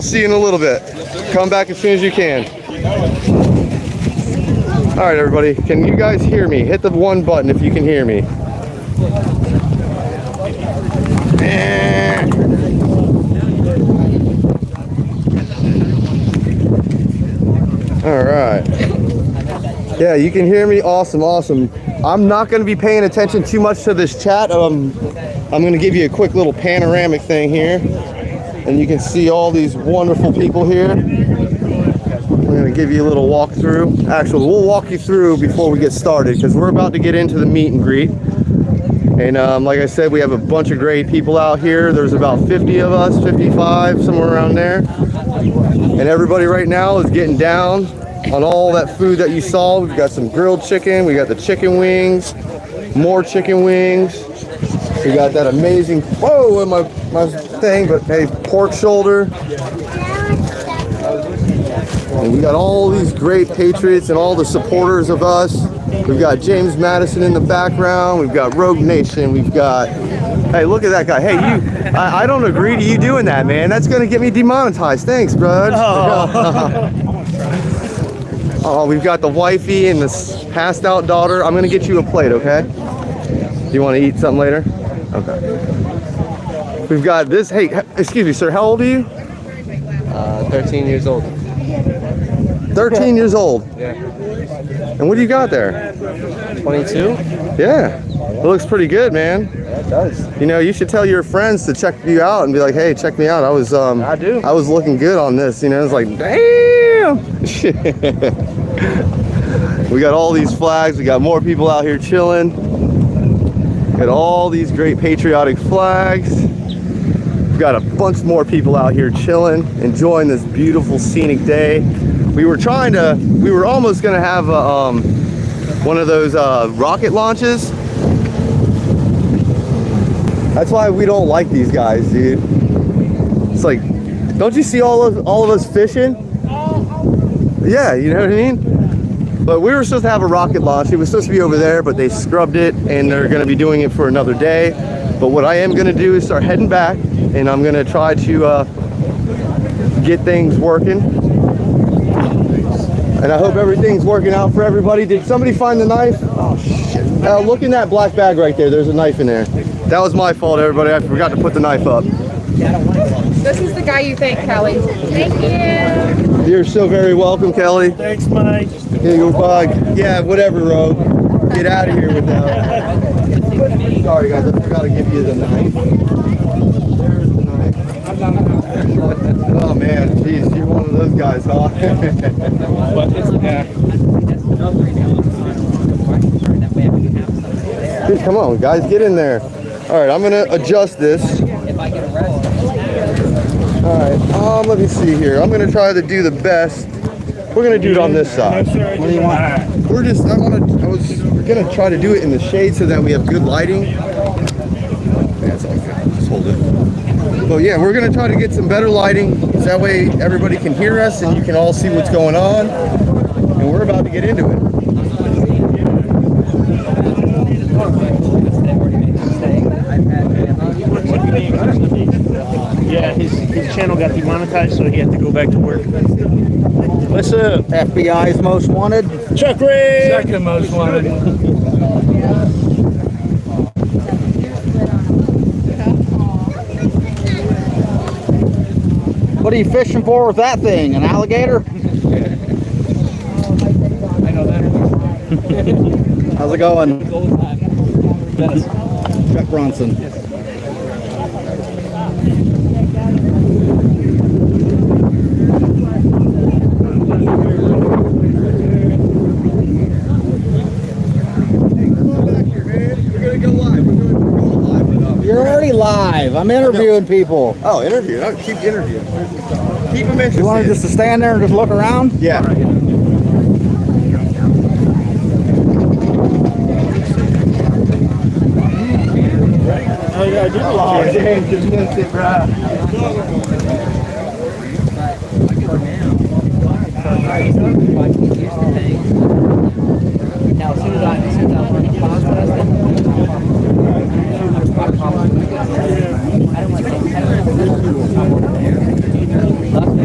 see you in a little bit. Come back as soon as you can. All right, everybody. Can you guys hear me? Hit the one button if you can hear me. All right. Yeah, you can hear me. Awesome, awesome. I'm not going to be paying attention too much to this chat. I'm going to give you a quick little panoramic thing here, and you can see all these wonderful people here. I'm going to give you a little walkthrough. Actually, we'll walk you through before we get started because we're about to get into the meet and greet. And like I said, we have a bunch of great people out here. There's about 50 of us, 55, somewhere around there. And everybody right now is getting down on all that food that you saw. We've got some grilled chicken. We got the chicken wings, more chicken wings. We got that amazing, whoa, in my thing, but hey, pork shoulder. And we got all these great patriots and all the supporters of us. We've got James Madison in the background. We've got Rogue Nation. We've got, hey, look at that guy. Hey, I don't agree to you doing that, man. That's going to get me demonetized. Thanks, bud. Oh, we've got the wifey and this passed out daughter. I'm going to get you a plate, okay? Do you want to eat something later? Okay. We've got this. Hey, excuse me, sir. How old are you? 13 years old. 13 years old? Yeah. And what do you got there? 22? Yeah. It looks pretty good, man. Yeah, it does. You know, you should tell your friends to check you out and be like, hey, check me out. I was I do. I was looking good on this, you know. It's like, damn. We got all these flags. We got more people out here chilling. Got all these great patriotic flags. We've got a bunch more people out here chilling, enjoying this beautiful scenic day. We were almost gonna have one of those rocket launches. That's why we don't like these guys, dude. It's like, don't you see all of us fishing? Yeah, you know what I mean? But we were supposed to have a rocket launch. It was supposed to be over there, but they scrubbed it, and they're gonna be doing it for another day. But what I am gonna do is start heading back, and I'm gonna try to get things working. And I hope everything's working out for everybody. Did somebody find the knife? Oh, shit. Look in that black bag right there. There's a knife in there. That was my fault, everybody. I forgot to put the knife up. This is the guy you think, Kelly. Thank you. You're so very welcome, Kelly. Thanks, Mike. Here you go, bug. Yeah, whatever, Rogue. Get out of here with that. Sorry, guys. I forgot to give you the knife. There's the knife. Oh, man. Jeez, you're one of those guys, huh? Dude, come on, guys. Get in there. All right, I'm going to adjust this. All right, let me see here. I'm going to try to do the best. We're going to do it on this side. What do you want? We're going to try to do it in the shade so that we have good lighting. That's all good. Just hold it. But yeah, we're going to try to get some better lighting. So that way everybody can hear us and you can all see what's going on. And we're about to get into it. Yeah, his channel got demonetized, so he had to go back to work. What's up? FBI's most wanted. Chuck Ray! Second most wanted. What are you fishing for with that thing? An alligator? I know that. How's it going? Chuck Bronson. You're already live. I'm interviewing people. Oh, interview. No, keep interviewing. Keep them interested. You want just to stand there and just look around? Yeah. Oh, yeah, I do. Oh, James, just missed it, bro. Now, as soon as I run the process, I don't want to say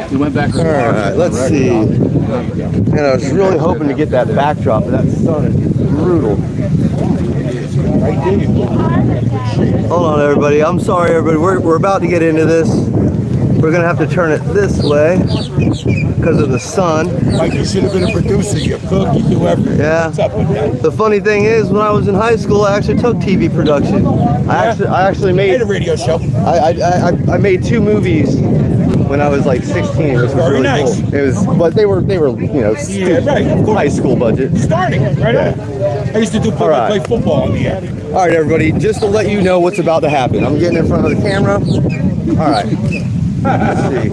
He went back. All right, let's see. And I was really hoping to get that backdrop, but that sun is brutal. Hold on, everybody. I'm sorry, everybody. We're about to get into this. We're gonna have to turn it this way because of the sun. Mike, you should have been a producer. You cook, you do everything. Yeah. What's up with that? The funny thing is, when I was in high school, I actually took TV production. I actually Made made a radio show. I made 2 movies when I was like 16. Which was Very really nice. cool. It was, but they were Yeah, right. Of course. high school budget. Starting, right? I used to do play right. football on the air. All right, everybody, just to let you know what's about to happen. I'm getting in front of the camera. All right. Let's see.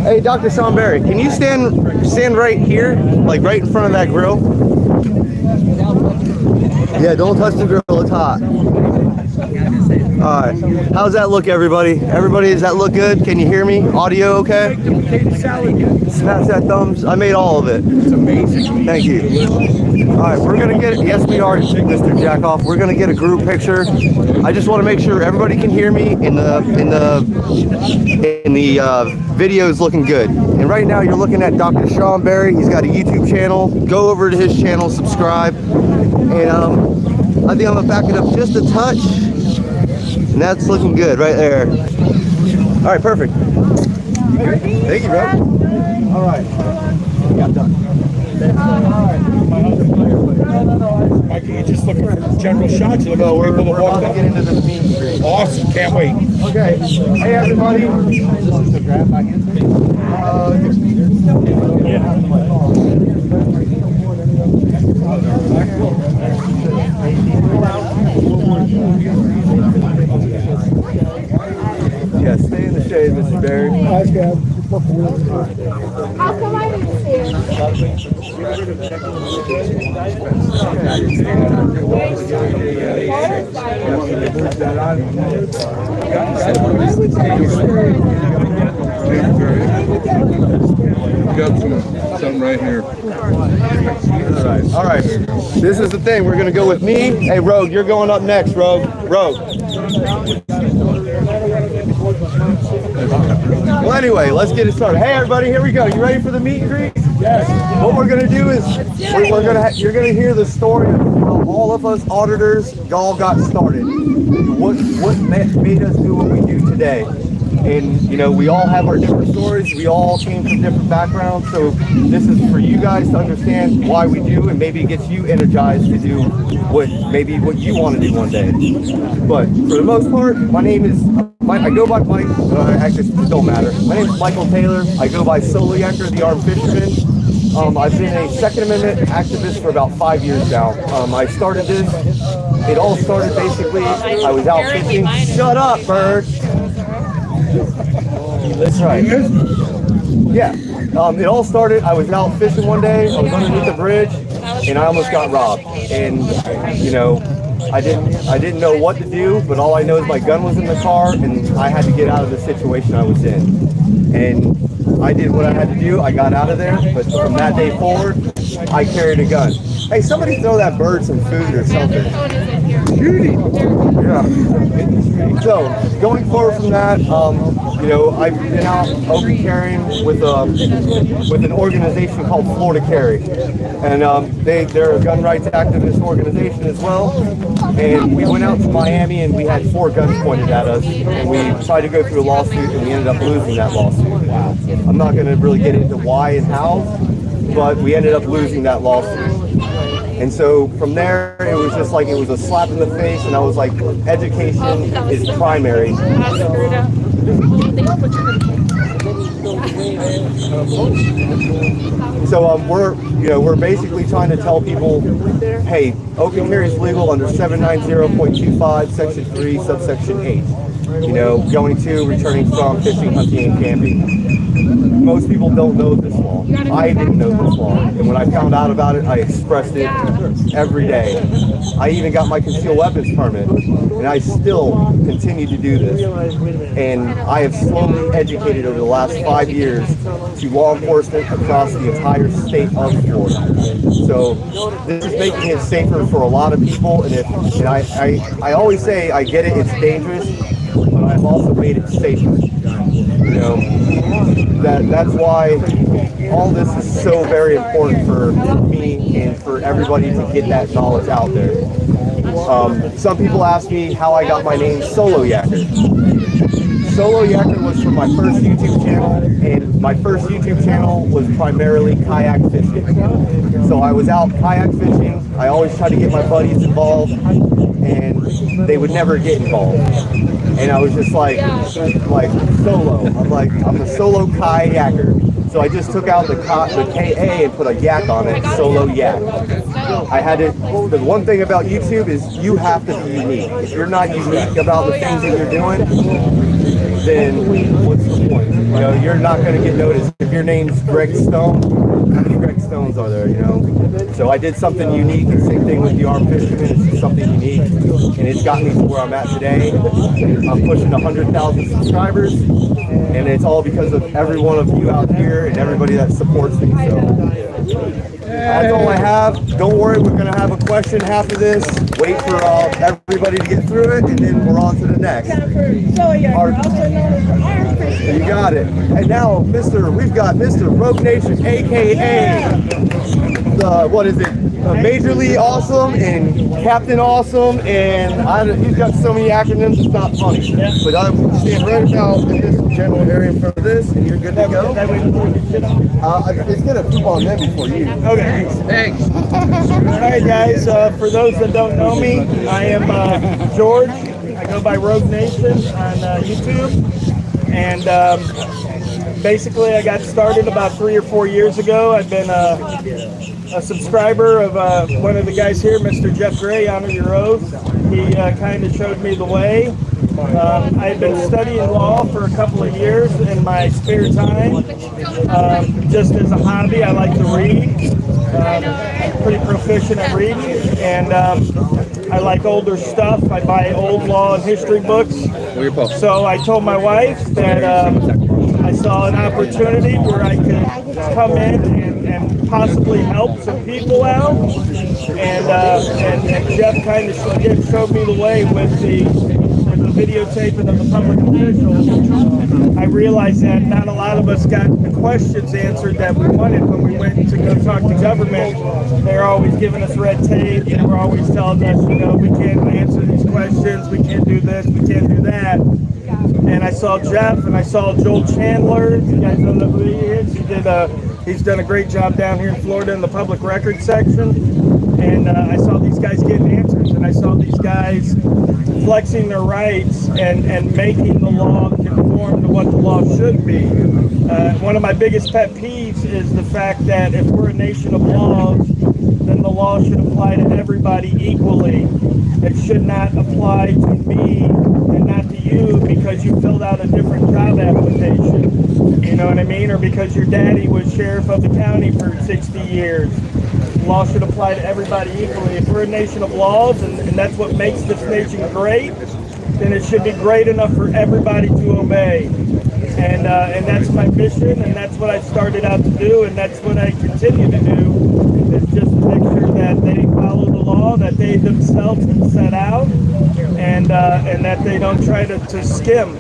Hey, Dr. Sean Berry, can you stand right here, like right in front of that grill? Yeah, don't touch the grill, it's hot. All right, how's that look, everybody? Everybody, does that look good? Can you hear me? Audio okay? Smash that thumbs. I made all of it. It's amazing. Thank you. All right, we're gonna get, yes we are, Mr. Jackoff. We're gonna get a group picture. I just want to make sure everybody can hear me in the video is looking good. And right now you're looking at Dr. Sean Berry. He's got a YouTube channel. Go over to his channel, subscribe. And I think I'm gonna back it up just a touch. And that's looking good right there. All right, perfect. Thank you, bro. All right. Yeah, I'm done. Mike, you're just looking for general shots. You're looking for people to We're walk about to up. get into the meet and greet. Awesome. Can't wait. Okay. Hey, everybody. Yeah, stay in the shade, Mr. Berry. How come I didn't see Got something right here. All right. This is the thing. We're gonna go with me. Hey, Rogue, you're going up next, Rogue. Rogue. Well, anyway, let's get it started. Hey, everybody, here we go. You ready for the meet and greet? Yes. What we're gonna do is you're gonna hear the story of how all of us auditors all got started. What made us do what we do today. And we all have our different stories. We all came from different backgrounds. So this is for you guys to understand why we do, and maybe it gets you energized to do what you want to do one day. But for the most part, my name is I go by Mike. Actually, it don't matter. My name is Michael Taylor. I go by Solo Yanker, the Armed Fisherman. I've been a Second Amendment activist for about 5 years now. I started this. It all started basically. I was out fishing. Shut up, bird. That's right. Yeah. It all started, I was out fishing one day, I was underneath the bridge, and I almost got robbed. And, I didn't know what to do, but all I know is my gun was in the car, and I had to get out of the situation I was in. And I did what I had to do, I got out of there, but from that day forward, I carried a gun. Hey, somebody throw that bird some food or something. Yeah. So going forward from that, I've been out open carrying with an organization called Florida Carry, and they're a gun rights activist organization as well. And we went out to Miami and we had 4 guns pointed at us, and we tried to go through a lawsuit and we ended up losing that lawsuit. I'm not going to really get into why and how, but we ended up losing that lawsuit. And so from there, it was just like, it was a slap in the face, and I was like, education is primary. So we're basically trying to tell people, hey, open carry is legal under 790.25, section 3, subsection 8. you know, going to, returning from, fishing, hunting, and camping. Most people don't know this law. I didn't know this law, and when I found out about it, I expressed it every day. I even got my concealed weapons permit, and I still continue to do this. And I have slowly educated over the last 5 years to law enforcement across the entire state of Florida. So this is making it safer for a lot of people, and I always say I get it, it's dangerous, but I've also made it safer. You know, that's why all this is so very important for me and for everybody to get that knowledge out there. Some people ask me how I got my name Solo Yakker. Solo Yakker was from my first YouTube channel, and my first YouTube channel was primarily kayak fishing. So I was out kayak fishing. I always try to get my buddies involved, and they would never get involved. And I was just like solo. I'm a solo kayaker. So I just took out the KA and put a yak on it, Solo Yak. I had it. The one thing about YouTube is you have to be unique. If you're not unique about the things that you're doing, then what's the point? You know, you're not going to get noticed. If your name's Greg Stone, how many Greg Stones are there, you know? So I did something unique, and same thing with the armed fisherman, it's just something unique, and it's got me to where I'm at today. I'm pushing 100,000 subscribers, and it's all because of every one of you out here and everybody that supports me. So that's all I have. Don't worry, we're going to have a question after this. Wait for everybody to get through it, and then we're on to the next. You got it. And now, we've got Mr. Rogue Nation, aka what is it? Majorly Awesome and Captain Awesome, and he's got so many acronyms, it's not funny. But I'm standing right now in this general area in front of this, and you're good to go. It's gonna keep on them before you. Okay. Thanks. All right, guys. For those that don't know me, I am George. I go by Rogue Nation on YouTube, and basically I got started about 3 or 4 years ago. I've been a subscriber of one of the guys here, Mr. Jeff Gray, Honor Your Oath. He kind of showed me the way. I've been studying law for a couple of years in my spare time. Just as a hobby, I like to read. I'm pretty proficient at reading, and I like older stuff. I buy old law and history books. So I told my wife that I saw an opportunity where I could come in and possibly help some people out. And Jeff kind of showed me the way with the videotaping of the public officials. I realized that not a lot of us got the questions answered that we wanted when we went to go talk to government. They're always giving us red tape. They were always telling us, you know, we can't answer these questions, we can't do this, we can't do that. And I saw Jeff and I saw Joel Chandler. You guys don't know who he is. He's done a great job down here in Florida in the public records section. And I saw these guys getting answers, and I saw these guys flexing their rights and making the law conform to what the law should be. One of my biggest pet peeves is the fact that if we're a nation of laws, then the law should apply to everybody equally. It should not apply to me and not to you because you filled out a different job application. You know what I mean? Or because your daddy was sheriff of the county for 60 years. Law should apply to everybody equally. If we're a nation of laws, and that's what makes this nation great, then it should be great enough for everybody to obey. And that's my mission, and that's what I started out to do, and that's what I continue to do, is just to make sure that they follow the law that they themselves can set out, and that they don't try to skim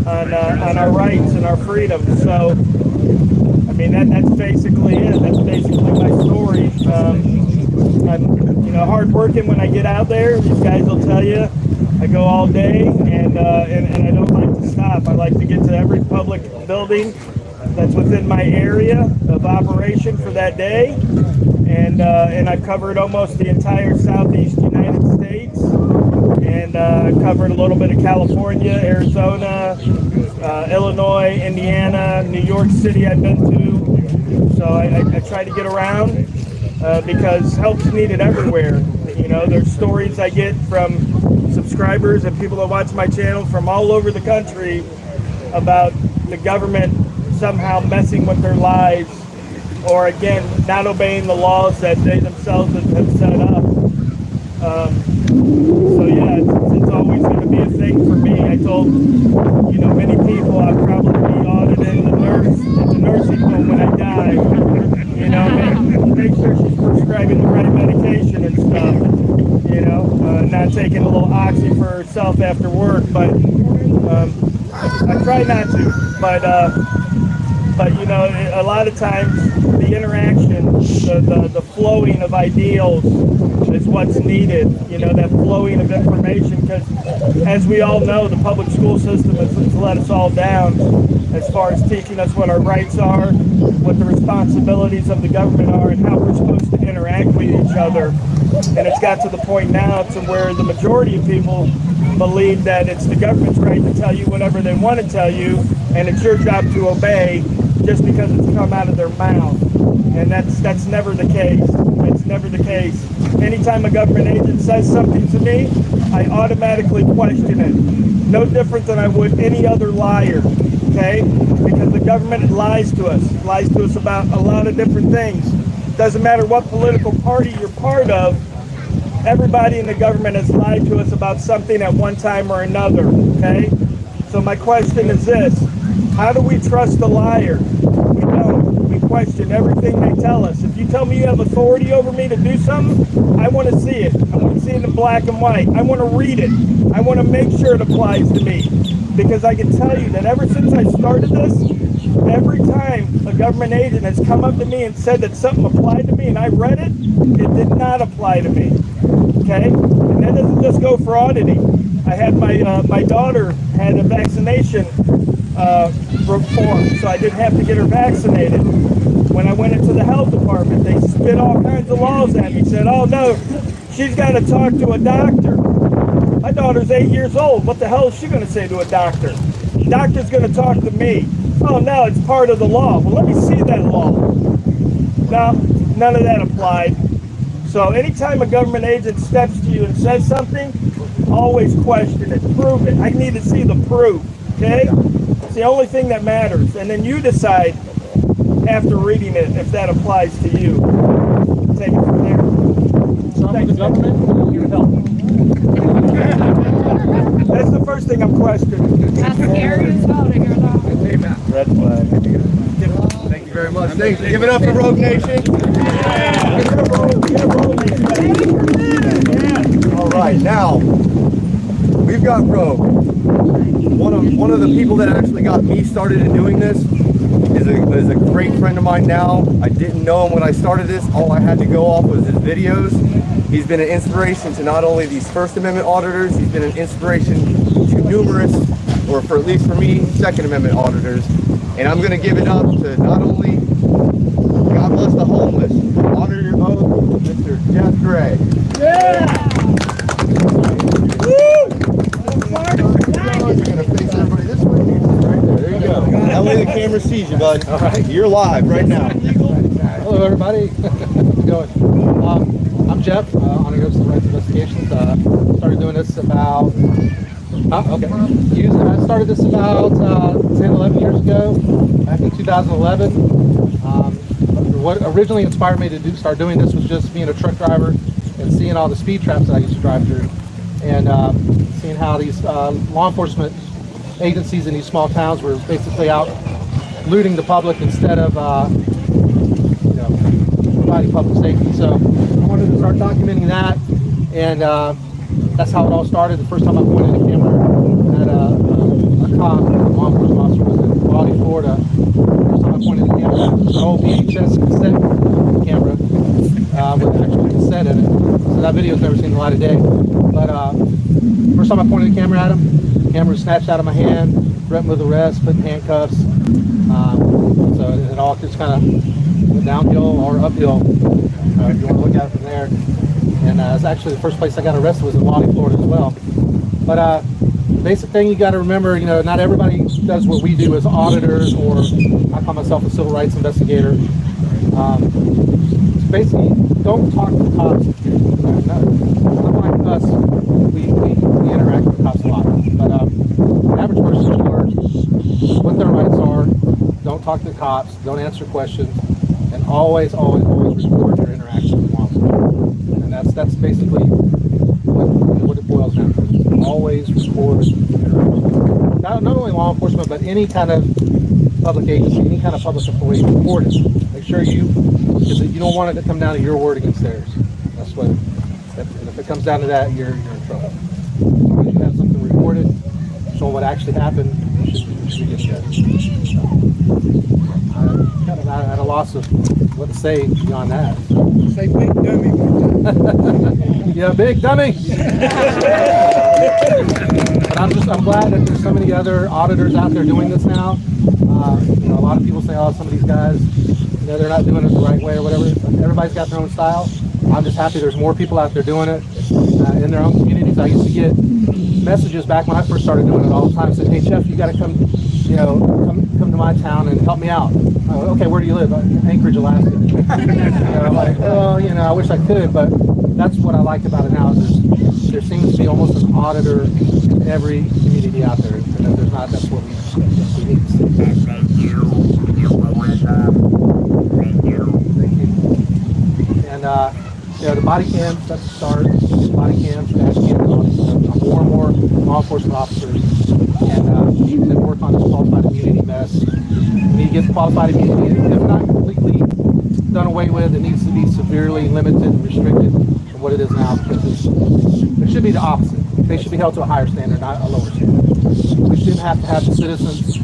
on our rights and our freedoms. So, I mean, that's basically it. That's basically my story. I'm hard working when I get out there. These guys will tell you I go all day, and I don't like to stop. I like to get to every public building that's within my area of operation for that day, and I've covered almost the entire southeast United States, and I've covered a little bit of California, Arizona, Illinois, Indiana, New York City I've been to. So I try to get around because help's needed everywhere. You know, there's stories I get from subscribers and people that watch my channel from all over the country about the government somehow messing with their lives, or again, not obeying the laws that they themselves have set up. So yeah, it's always going to be a thing for me. I told, many people I'll probably be auditing the nursing home when I die. Make sure she's prescribing the right medication and stuff. Not taking a little oxy for herself after work, but I try not to. But a lot of times the interaction, the flowing of ideals is what's needed. That flowing of information, because as we all know, the public school system has let us all down as far as teaching us what our rights are, what the responsibilities of the government are, and how we're supposed to interact with each other. And it's got to the point now to where the majority of people believe that it's the government's right to tell you whatever they want to tell you, and it's your job to obey just because it's come out of their mouth. And that's never the case. It's never the case. Anytime a government agent says something to me, I automatically question it. No different than I would any other liar, okay? Because the government lies to us about a lot of different things. Doesn't matter what political party you're part of, everybody in the government has lied to us about something at one time or another, okay? So my question is this: how do we trust a liar? We don't. We question everything they tell us. If you tell me you have authority over me to do something, I want to see it. I want to see it in black and white. I want to read it. I want to make sure it applies to me. Because I can tell you that ever since I started this, every time a government agent has come up to me and said that something applied to me and I read it, it did not apply to me. Okay? And that doesn't just go for auditing. I had my daughter had a vaccination reform, so I didn't have to get her vaccinated. When I went into the health department, they spit all kinds of laws at me. Said, "Oh no, she's got to talk to a doctor." My daughter's 8 years old. What the hell is she going to say to a doctor? The doctor's going to talk to me. Oh no, it's part of the law. Well, let me see that law. No, none of that applied. So anytime a government agent steps to you and says something, always question it, prove it. I need to see the proof, okay? It's the only thing that matters. And then you decide after reading it if that applies to you. Take it from there. Thank the government, here to help. That's the first thing I'm questioning. That's scary as hell to hear that. Red flag. Thank you very much. Thank you. Give it up for Rogue Nation. All right, now we've got Rogue. One of the people that actually got me started in doing this is a great friend of mine now. I didn't know him when I started this. All I had to go off was his videos. He's been an inspiration to not only these First Amendment auditors, he's been an inspiration to numerous, or for at least for me, Second Amendment auditors. And I'm going to give it up to not only God bless the homeless, honor your oath, Mr. Jeff Gray. Yeah! You're going to face everybody this way. Right there. There you go. That way the camera sees you, bud. All right. You're live right now. Hello, everybody. How's it going? I'm Jeff, Honor Ghost and Rights Investigations. Started doing this about, I started this about 10, 11 years ago, back in 2011. What originally inspired me to start doing this was just being a truck driver and seeing all the speed traps that I used to drive through, and seeing how these law enforcement agencies in these small towns were basically out looting the public instead of providing public safety. So I wanted to start documenting that, and that's how it all started. The first time I pointed a camera at a cop, a law enforcement officer, was in Raleigh, Florida. The first time I pointed the camera, it was an old VHS cassette camera with actually cassette in it. So that video's never seen the light of day. But first time I pointed the camera at him, the camera was snatched out of my hand, threatened with arrest, put in handcuffs. So it all just kind of went downhill or uphill, if you want to look at it from there. And it's actually the first place I got arrested was in Raleigh, Florida as well. But basic thing you got to remember, not everybody does what we do as auditors, or I call myself a civil rights investigator. Basically, don't talk to cops. like us, we interact with cops a lot. But the average person should learn what their rights are. Don't talk to the cops. Don't answer questions, and always record your interaction with law enforcement. And that's basically what it boils down to. Always record your interaction. Not only law enforcement, but any kind of public agency, any kind of public employee, record it. Make sure because you don't want it to come down to your word against theirs. That's what. And if it comes down to that, you're in trouble. As long as you have something recorded, showing what actually happened, you should get that. I'm kind of at a loss of what to say beyond that. Say big dummy one time. Yeah, big dummy. But I'm glad that there's so many other auditors out there doing this now. A lot of people say, oh, some of these guys, they're not doing it the right way or whatever. Everybody's got their own style. I'm just happy there's more people out there doing it in their own communities. I used to get messages back when I first started doing it all the time. Said, hey, Jeff, you got to come to my town and help me out. Oh, okay, where do you live? Anchorage, Alaska. I'm like, oh, I wish I could, but that's what I like about it now. Is there seems to be almost an auditor in every community out there. And if there's not, that's what we need to see. Thank you. And the body cams, that's the start. Body cams, dash cams, more and more law enforcement officers. And we need to work on this qualified immunity mess. We need to get qualified immunity, if not completely done away with, it needs to be severely limited and restricted from what it is now, because it should be the opposite. They should be held to a higher standard, not a lower standard. We shouldn't have to have the citizens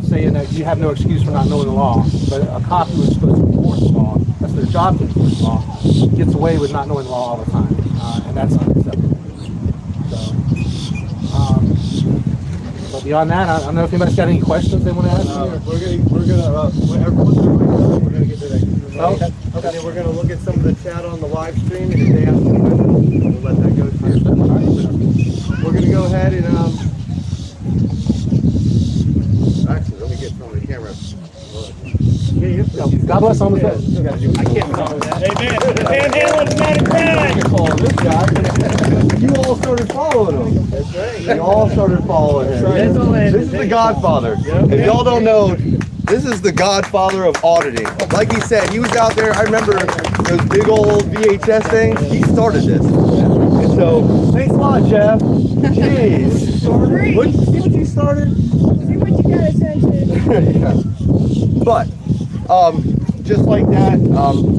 saying that you have no excuse for not knowing the law, but a cop who is supposed to enforce the law, that's their job to enforce the law, gets away with not knowing the law all the time, and that's unacceptable. But beyond that, I don't know if anybody's got any questions they want to ask. We're gonna get to that. Okay. And then we're gonna look at some of the chat on the live stream, and if they have some questions, we'll let that go too. We're gonna go ahead and actually, let me get some of the camera. God bless on the bed. I can't follow that. Amen. This guy. You all started following him. That's right. You all started following him. This is the Godfather. If y'all don't know, this is the Godfather of auditing. Like he said, he was out there. I remember those big old VHS things. He started this. And so, thanks a lot, Jeff. Jeez. See what you started? See what you got attention. Yeah. But, just like that,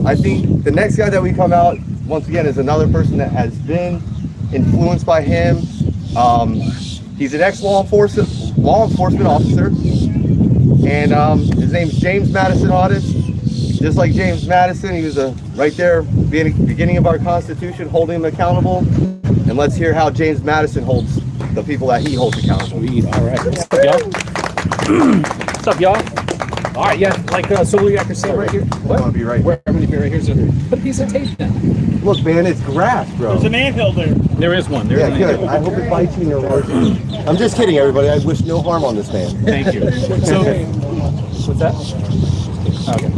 I think the next guy that we come out, once again, is another person that has been influenced by him. He's an ex-law enforcement officer, and his name's James Madison Audits. Just like James Madison, he was right there, beginning of our Constitution, holding them accountable. And let's hear how James Madison holds the people that he holds accountable. All right. What's up, y'all? What's up, y'all? All right, yeah, so we got to sit right here. What? I want to be right. Where I'm going to be right here. So put a piece of tape down. Look, man, it's grass, bro. There's an anthill there. There is one. Yeah, good. I hope it bites you no harm. I'm just kidding, everybody. I wish no harm on this man. Thank you. So, what's that? Okay.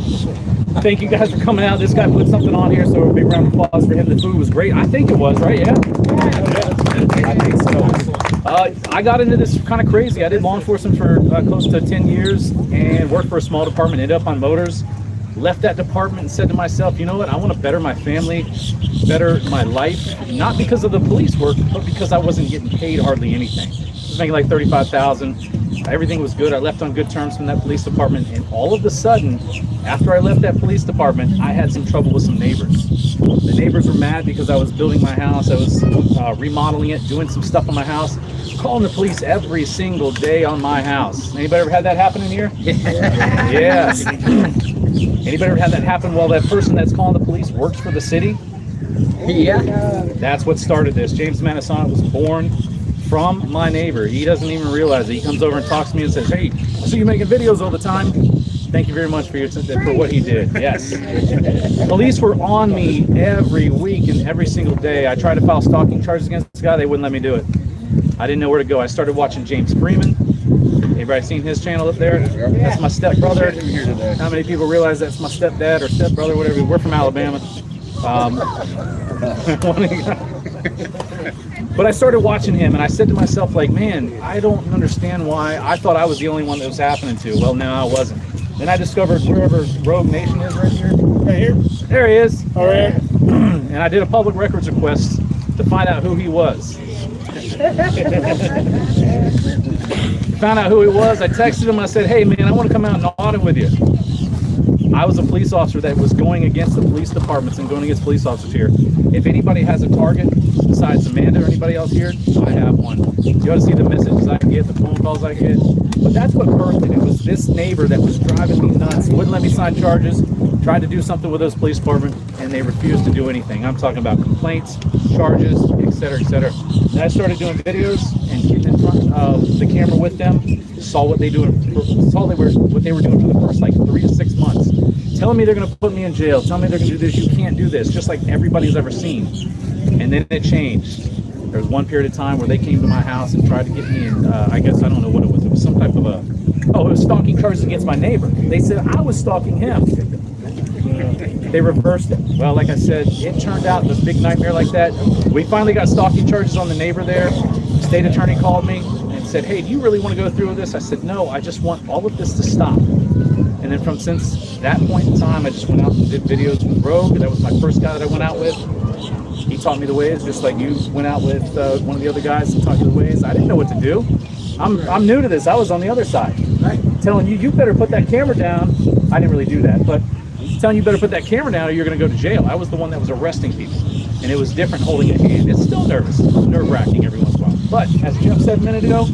Thank you guys for coming out. This guy put something on here, so a big round of applause for him. The food was great. I think it was, right? Yeah? I think so. I got into this kind of crazy. I did law enforcement for close to 10 years and worked for a small department, ended up on motors. Left that department and said to myself, you know what, I want to better my family, better my life, not because of the police work, but because I wasn't getting paid hardly anything. I was making like $35,000. Everything was good. I left on good terms from that police department, and all of a sudden, after I left that police department, I had some trouble with some neighbors. The neighbors were mad because I was building my house. I was remodeling it, doing some stuff on my house, calling the police every single day on my house. Anybody ever had that happen in here? Yes. Anybody ever had that happen while that person that's calling the police works for the city? Yeah. That's what started this. James Madison was born from my neighbor. He doesn't even realize it. He comes over and talks to me and says, hey, I see you making videos all the time. Thank you very much for what he did. Yes. Police were on me every week and every single day. I tried to file stalking charges against this guy. They wouldn't let me do it. I didn't know where to go. I started watching James Freeman. Anybody seen his channel up there? That's my stepbrother. How many people realize that's my stepdad or stepbrother, whatever? We're from Alabama. But I started watching him, and I said to myself, like, man, I don't understand why. I thought I was the only one that was happening to. Well, no, I wasn't. Then I discovered wherever Rogue Nation is right here. Right here? There he is. All right. And I did a public records request to find out who he was. Found out who he was. I texted him and I said, hey, man, I want to come out and audit with you. I was a police officer that was going against the police departments and going against police officers here. If anybody has a target besides Amanda or anybody else here, I have one. You ought to see the messages I get, the phone calls I get. But that's what birthed it. It was this neighbor that was driving me nuts, wouldn't let me sign charges, tried to do something with those police department, and they refused to do anything. I'm talking about complaints, charges, etc., etc. Then I started doing videos and getting in front of the camera with them, saw what they what they were doing for the first like 3 to 6 months. Telling me they're going to put me in jail, telling me they're going to do this, you can't do this, just like everybody's ever seen. And then it changed. There was one period of time where they came to my house and tried to get me in, I guess, I don't know what it was. It was some type of it was stalking charges against my neighbor. They said I was stalking him. They reversed it. Well, like I said, it turned out the big nightmare like that. We finally got stalking charges on the neighbor there. State attorney called me and said, hey, do you really want to go through with this? I said, no, I just want all of this to stop. And then since that point in time, I just went out and did videos with Rogue. That was my first guy that I went out with. He taught me the ways, just like you went out with one of the other guys and taught you the ways. I didn't know what to do. I'm new to this. I was on the other side, right? Telling you better put that camera down. I didn't really do that, but telling you better put that camera down or you're going to go to jail. I was the one that was arresting people, and it was different holding a hand. It's still nerve-wracking every once in a while. But as Jeff said a minute ago,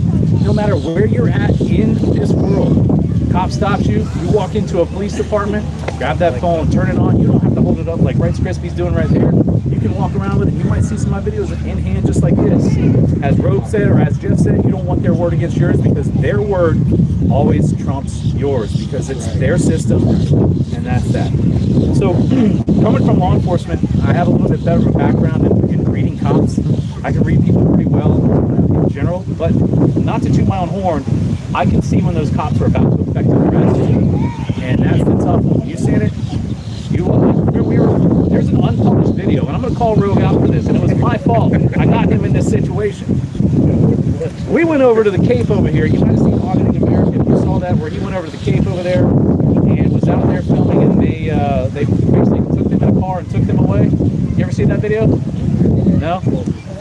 no matter where you're at in this world, cop stops you, you walk into a police department, grab that phone, turn it on. You don't have to hold it up like Rice Krispies doing right there. You can walk around with it. You might see some of my videos in hand just like this. As Rogue said, or as Jeff said, you don't want their word against yours, because their word always trumps yours, because it's their system, and that's that. So coming from law enforcement, I have a little bit better of a background in reading cops. I can read people pretty well in general, but not to toot my own horn, I can see when those cops are about to effect an arrest, and that's the tough one. You seen it? There's an unpublished video, and I'm going to call Rogue out for this, and it was my fault. I got him in this situation. We went over to the Cape over here. You might have seen Auditing America. If you saw that, where he went over to the Cape over there and was out there filming, and they basically took them in a car and took them away. You ever see that video? No?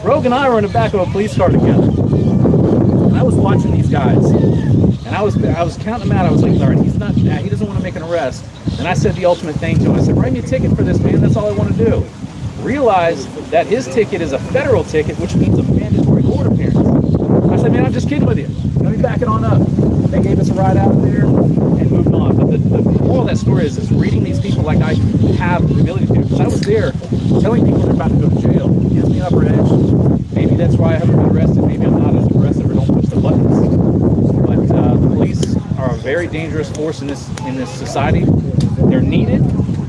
Rogue and I were in the back of a police car together. And I was watching these guys, and I was counting them out. I was like, all right, he doesn't want to make an arrest. And I said the ultimate thing to him. I said, write me a ticket for this, man. That's all I want to do. Realize that his ticket is a federal ticket, which means a mandatory court appearance. I said, man, I'm just kidding with you. Let me back it on up. They gave us a ride out there and moved on. But the moral of that story is reading these people like I have the ability to do. Because I was there telling people they're about to go to jail. It gives me an upper edge. Maybe that's why I haven't been arrested. Maybe I'm not as aggressive or don't push the buttons. But the police are a very dangerous force in this society. They're needed,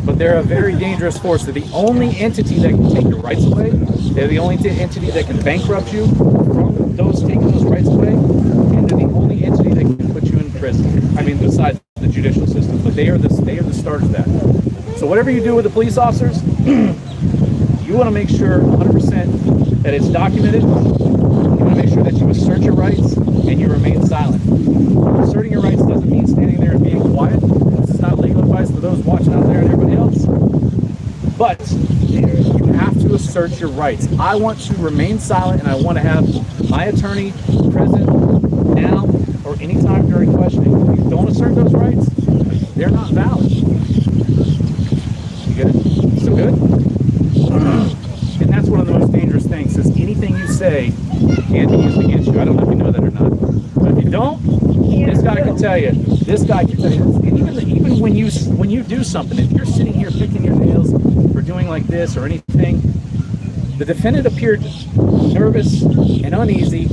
but they're a very dangerous force. They're the only entity that can take your rights away. They're the only entity that can bankrupt you from taking those rights away. And they're the only entity that can put you in prison. I mean, besides the judicial system, but they are the start of that. So whatever you do with the police officers, you want to make sure 100% that it's documented. You want to make sure that you assert your rights and you remain silent. Asserting your rights doesn't mean standing there and being quiet. This is not legal advice for those watching out there and everybody else. But you have to assert your rights. I want to remain silent, and I want to have my attorney present now or anytime during questioning. If you don't assert those rights, they're not valid. You good? Still good? And that's one of the most dangerous things, is anything you say can be used against you. I don't know if you know that or not. But if you don't, this guy can tell you. This guy can tell you. And even when you do something, if you're sitting here picking your nails or doing like this or anything, the defendant appeared nervous and uneasy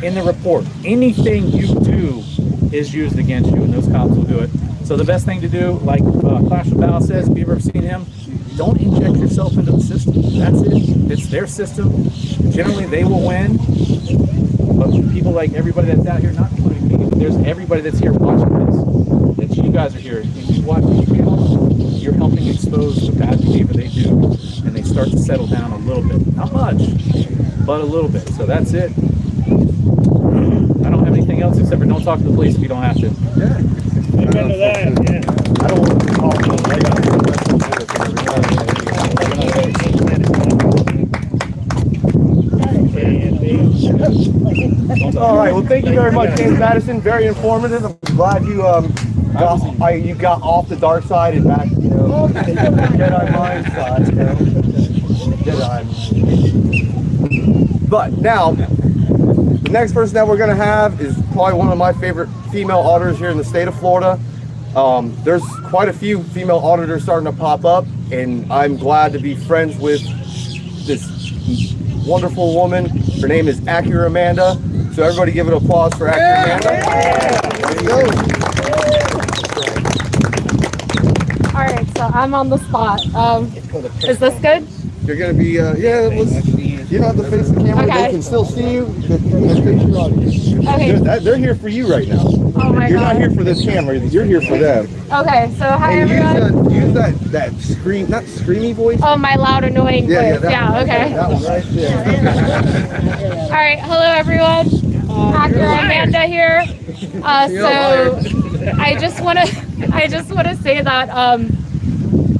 in the report. Anything you do is used against you, and those cops will do it. So the best thing to do, like Clash of Bow says, if you've ever seen him, don't inject yourself into the system. That's it. It's their system. Generally, they will win. But people like everybody that's out here, not including me, but there's everybody that's here watching this, that you guys are here. If you watch these channels, you're helping expose the bad behavior they do, and they start to settle down a little bit. Not much, but a little bit. So that's it. I don't have anything else except for don't talk to the police if you don't have to. Amen to that, yeah. I don't want to call them. I got All right. Well, thank you very much, James Madison. Very informative. I'm glad you you got off the dark side and back, into the Jedi mind side. Jedi. But now, the next person that we're gonna have is probably one of my favorite female auditors here in the state of Florida. There's quite a few female auditors starting to pop up, and I'm glad to be friends with this wonderful woman. Her name is Accurate Amanda. So everybody give it applause for Accurate Amanda. There you go. All right, so I'm on the spot. Is this good? You're gonna be, you don't have to face the camera. Okay. They can still see you. They're face your audience. Okay. They're here for you right now. Oh my You're God. not here for this camera. You're here for them. Okay, so hi And everyone. use that scream, not screamy voice. Oh, my loud, annoying voice. Yeah, okay. That one right there. All right, hello everyone. Accurate Amanda here. So I just want to say that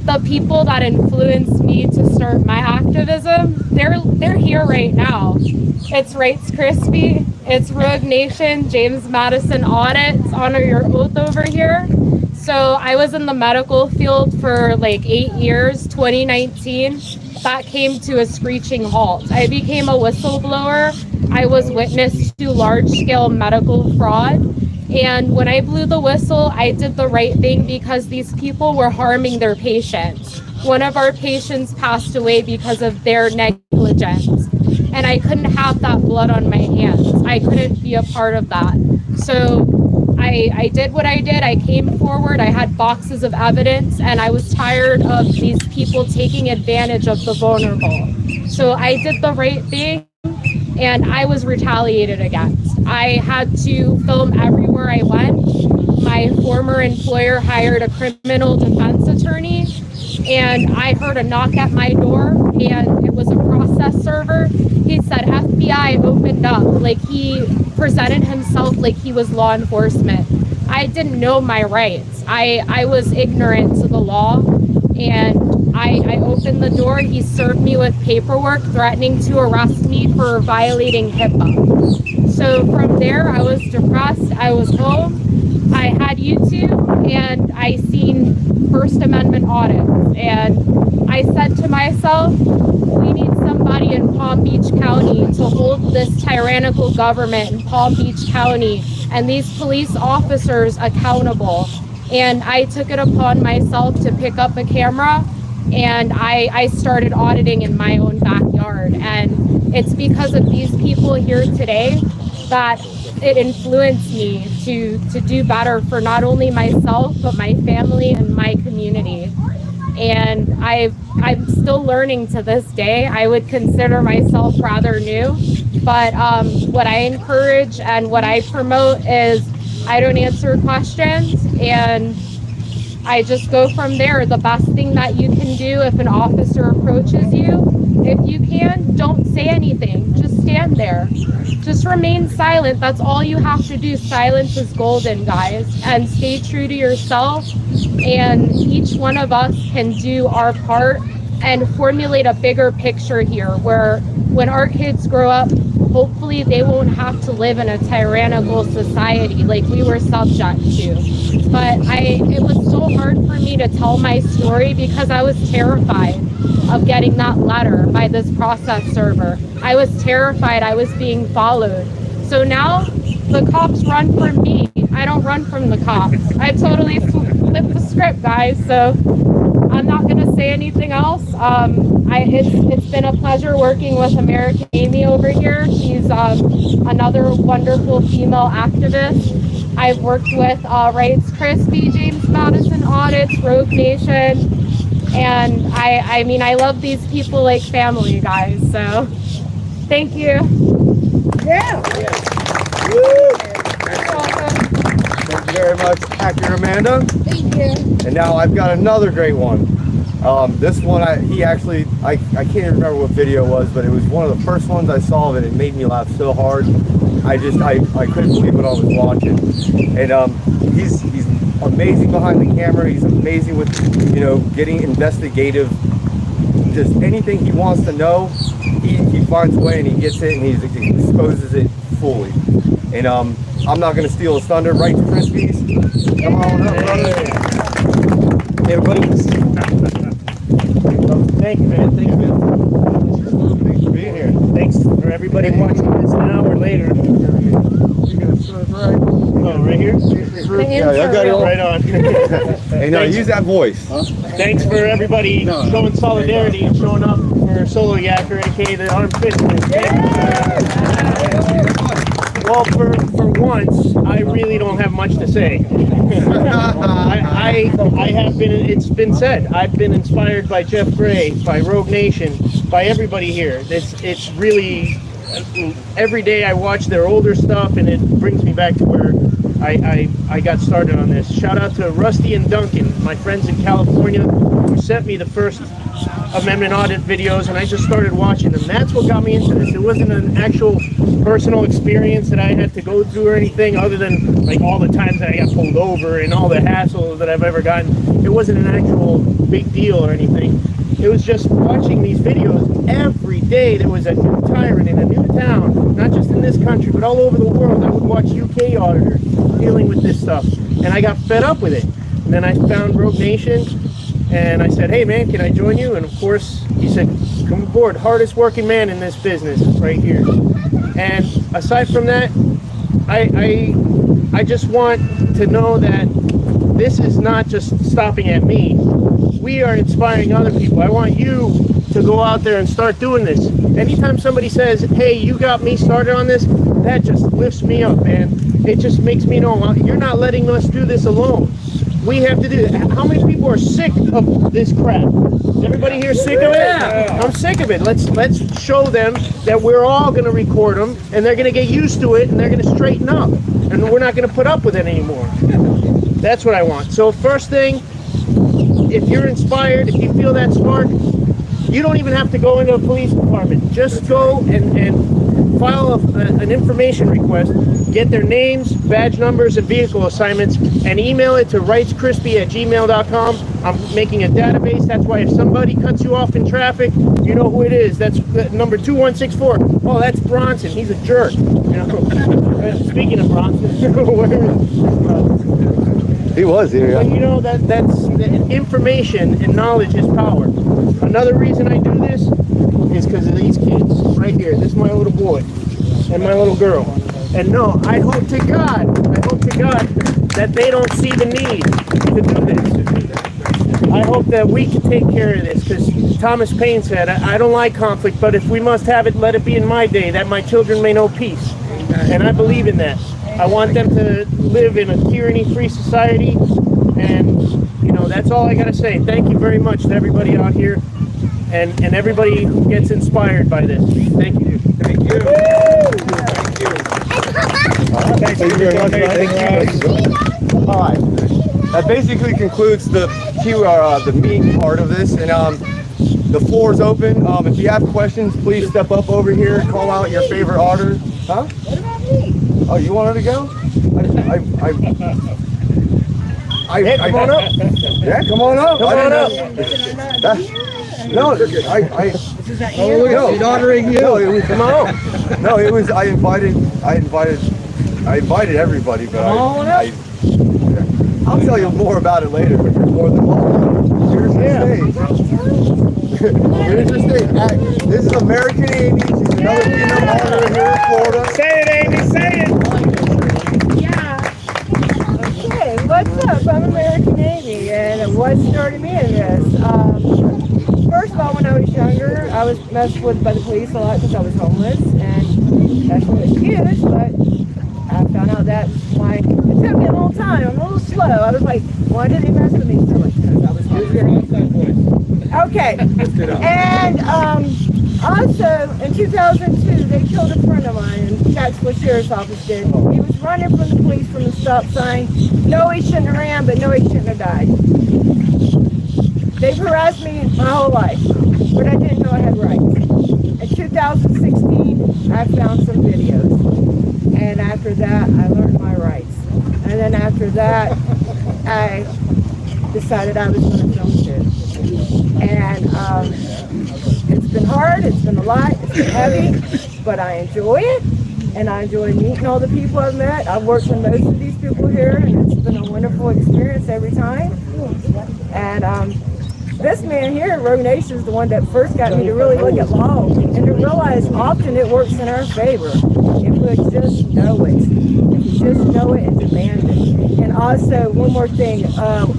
the people that influenced me to start my activism, they're here right now. It's Rights Crispy, it's Rogue Nation, James Madison Audits, honor your oath over here. So I was in the medical field for like 8 years, 2019. That came to a screeching halt. I became a whistleblower. I was witness to large-scale medical fraud. And when I blew the whistle, I did the right thing because these people were harming their patients. One of our patients passed away because of their negligence. And I couldn't have that blood on my hands. I couldn't be a part of that. So I did what I did. I came forward. I had boxes of evidence, and I was tired of these people taking advantage of the vulnerable. So I did the right thing, and I was retaliated against. I had to film everywhere I went. My former employer hired a criminal defense attorney, and I heard a knock at my door, and it was a process server. He said FBI opened up, like he presented himself like he was law enforcement. I didn't know my rights. I was ignorant to the law, and I opened the door. He served me with paperwork threatening to arrest me for violating HIPAA. So from there, I was depressed. I was home. I had YouTube, and I seen First Amendment audits, and I said to myself, we need somebody in Palm Beach County to hold this tyrannical government in Palm Beach County and these police officers accountable. And I took it upon myself to pick up a camera, and I started auditing in my own backyard. And it's because of these people here today that it influenced me to do better for not only myself, but my family and my community. And I'm still learning to this day. I would consider myself rather new, but what I encourage and what I promote is I don't answer questions, and I just go from there. The best thing that you can do if an officer approaches you, if you can, don't say anything. Just stand there. Just remain silent. That's all you have to do. Silence is golden, guys. And stay true to yourself. And each one of us can do our part and formulate a bigger picture here where when our kids grow up, hopefully they won't have to live in a tyrannical society like we were subject to. But it was so hard for me to tell my story because I was terrified of getting that letter by this process server. I was terrified I was being followed. So now the cops run from me. I don't run from the cops. I totally flipped the script, guys. So I'm not going to say anything else. It's been a pleasure working with American Amy over here. She's another wonderful female activist. I've worked with Rights Crispy, James Madison Audits, Rogue Nation, and I mean, I love these people like family, guys. So thank you. Yeah. You're welcome. very much, Actor Amanda. Thank you. And now I've got another great one. This one, I can't even remember what video it was, but it was one of the first ones I saw of it. It made me laugh so hard. I couldn't believe what I was watching. And he's amazing behind the camera. He's amazing with, you know, getting investigative. Just anything he wants to know, he finds a way and he gets it and he exposes it fully. And I'm not going to steal his thunder. Right to Crispies. Come on up, brother. Hey, everybody. Thank you, man. Thanks for being here. Thanks for everybody watching this now or later. Oh, right here? Yeah, I got it all. Right on. Hey, now use that voice. Thanks for everybody showing solidarity and showing up for Solo Yacker, aka the Armed Fisherman. Well, for once, I really don't have much to say. I have been, it's been said, I've been inspired by Jeff Gray, by Rogue Nation, by everybody here. It's really, every day I watch their older stuff and it brings me back to where I got started on this. Shout out to Rusty and Duncan, my friends in California, who sent me the first Amendment audit videos, and I just started watching them. That's what got me into this. It wasn't an actual personal experience that I had to go through or anything, other than like all the times that I got pulled over and all the hassle that I've ever gotten. It wasn't an actual big deal or anything. It was just watching these videos every day. There was a new tyrant in a new town, not just in this country, but all over the world. I would watch UK auditors dealing with this stuff, and I got fed up with it. And then I found Rogue Nation, and I said, hey man, can I join you? And of course, he said, come aboard, hardest working man in this business right here. And aside from that, I just want to know that this is not just stopping at me. We are inspiring other people. I want you to go out there and start doing this. Anytime somebody says, hey, you got me started on this, that just lifts me up, man. It just makes me know you're not letting us do this alone. We have to do it. How many people are sick of this crap? Is everybody here sick of it? Yeah. I'm sick of it. Let's show them that we're all going to record them, and they're going to get used to it, and they're going to straighten up, and we're not going to put up with it anymore. That's what I want. So first thing, if you're inspired, if you feel that spark, you don't even have to go into a police department. Just go and file an information request, get their names, badge numbers, and vehicle assignments, and email it to rightscrispy@gmail.com. I'm making a database. That's why if somebody cuts you off in traffic, you know who it is. That's number 2164. Oh, that's Bronson. He's a jerk. You know. Speaking of Bronson, where he was here. Yeah. But you know that's information and knowledge is power. Another reason I do this is because of these kids right here. This is my little boy and my little girl. And no, I hope to God that they don't see the need to do this. I hope that we can take care of this, because Thomas Paine said, I don't like conflict, but if we must have it, let it be in my day, that my children may know peace. And I believe in that. I want them to live in a tyranny-free society, and you know, that's all I gotta say. Thank you very much to everybody out here, and everybody who gets inspired by this. Thank you. Thank you. Thank you. Thank you very much. Thank you. All right. That basically concludes the meeting part of this, and the floor is open. If you have questions, please step up over here. Call out your favorite auditor. Huh? What about me? Oh, you wanted to go? Hey, come on up. Yeah, come on up. Come on up. No, He's ordering you. No, it was, Come on. no, it was. I invited everybody, but I'll tell you more about it later. But you're more than welcome. Here's the stage. Here's the stage. This is American Amy. She's another female auditor here in Florida. Say it, Amy. Say it. Yeah. Okay, what's up? I'm American Amy, and what started me in this? First of all, when I was younger, I was messed with by the police a lot because I was homeless, and that's an excuse, but I found out that's why it took me a long time. I'm a little slow. I was like, why did they mess with me so much? Because I was homeless. Okay. And also, in 2002, they killed a friend of mine, and that's what Sheriff's Office did. He was running from the police from the stop sign. No, he shouldn't have ran, but no, he shouldn't have died. They've harassed me my whole life, but I didn't know I had rights. In 2016, I found some videos, and after that, I learned my rights. And then after that, I decided I was going to film shit. And it's been hard, it's been a lot, it's been heavy, but I enjoy it. And I enjoy meeting all the people I've met. I've worked with most of these people here, and it's been a wonderful experience every time. And this man here, Rogue Nation, is the one that first got me to really look at law and to realize often it works in our favor if we just know it. If you just know it and demand it. And also, one more thing,